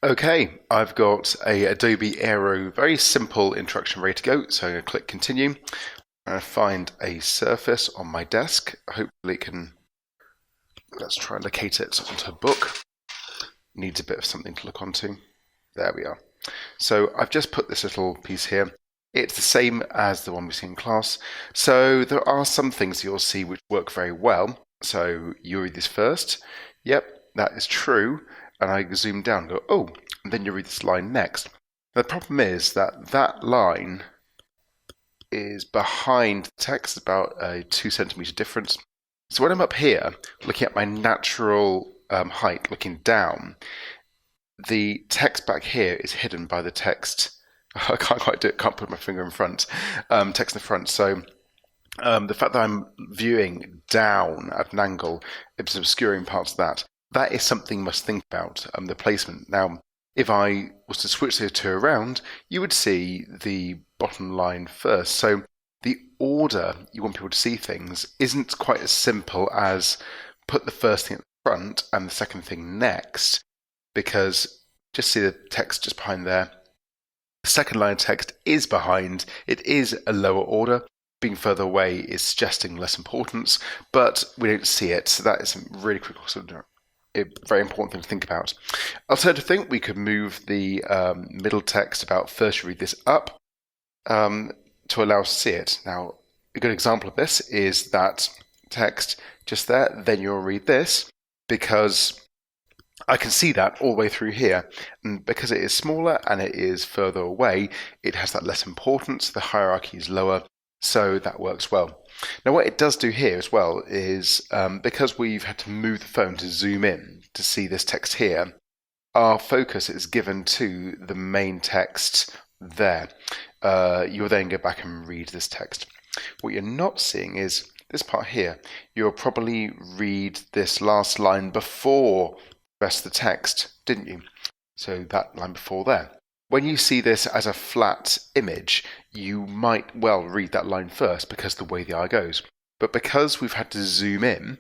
Okay, I've got a Adobe Aero, very simple introduction ready to go. So I'm going to click continue and find a surface on my desk. Hopefully it can, let's try and locate it onto a book. Needs a bit of something to look onto. There we are. So I've just put this little piece here. It's the same as the one we see in class. So there are some things you'll see which work very well. So you read this first. Yep, that is true. And I zoom down and go, oh, and then you read this line next. The problem is that that line is behind the text, about a 2 centimeter difference. So when I'm up here, looking at my natural height, looking down, the text back here is hidden by the text. I can't quite do it, can't put my finger in front, text in the front. So the fact that I'm viewing down at an angle, it's obscuring parts of that. That is something you must think about, the placement. Now, if I was to switch those two around, you would see the bottom line first. So the order you want people to see things isn't quite as simple as put the first thing at the front and the second thing next, because just see the text just behind there. The second line of text is behind. It is a lower order. Being further away is suggesting less importance, but we don't see it. So that is a really critical, a very important thing to think about. Alternative thing, we could move the middle text about first you read this up to allow us to see it. Now, a good example of this is that text just there, then you'll read this, because I can see that all the way through here. And because it is smaller and it is further away, it has that less importance. The hierarchy is lower, so that works well. Now, what it does do here as well is, because we've had to move the phone to zoom in to see this text here, our focus is given to the main text there. You'll then go back and read this text. What you're not seeing is this part here. You'll probably read this last line before the rest of the text, didn't you? So that line before there. When you see this as a flat image, you might well read that line first because of the way the eye goes. But because we've had to zoom in,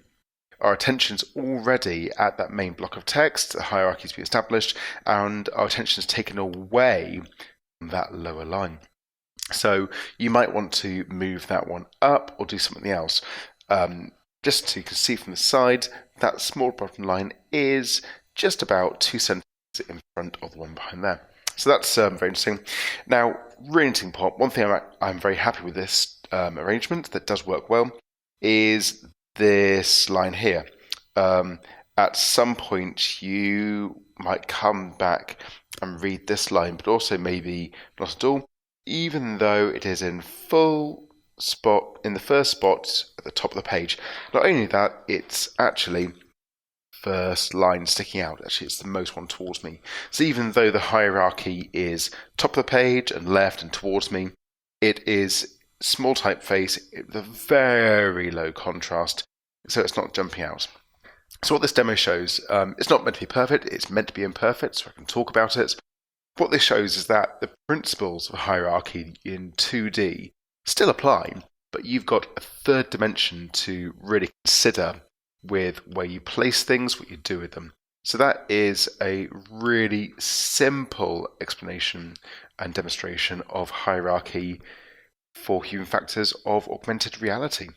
our attention's already at that main block of text, the hierarchy's been established, and our attention is taken away from that lower line. So you might want to move that one up or do something else. Just so you can see from the side, that small bottom line is just about 2 centimeters in front of the one behind there. So that's very interesting. Now, really interesting part, one thing I'm very happy with this arrangement that does work well is this line here. At some point, you might come back and read this line, but also maybe not at all, even though it is in full spot, in the first spot at the top of the page. Not only that, it's actually first line sticking out. Actually, it's the most one towards me. So even though the hierarchy is top of the page and left and towards me, it is small typeface with a very low contrast, so it's not jumping out. So what this demo shows, it's not meant to be perfect, it's meant to be imperfect, so I can talk about it. What this shows is that the principles of hierarchy in 2D still apply, but you've got a third dimension to really consider with where you place things, what you do with them. So that is a really simple explanation and demonstration of hierarchy for human factors of augmented reality.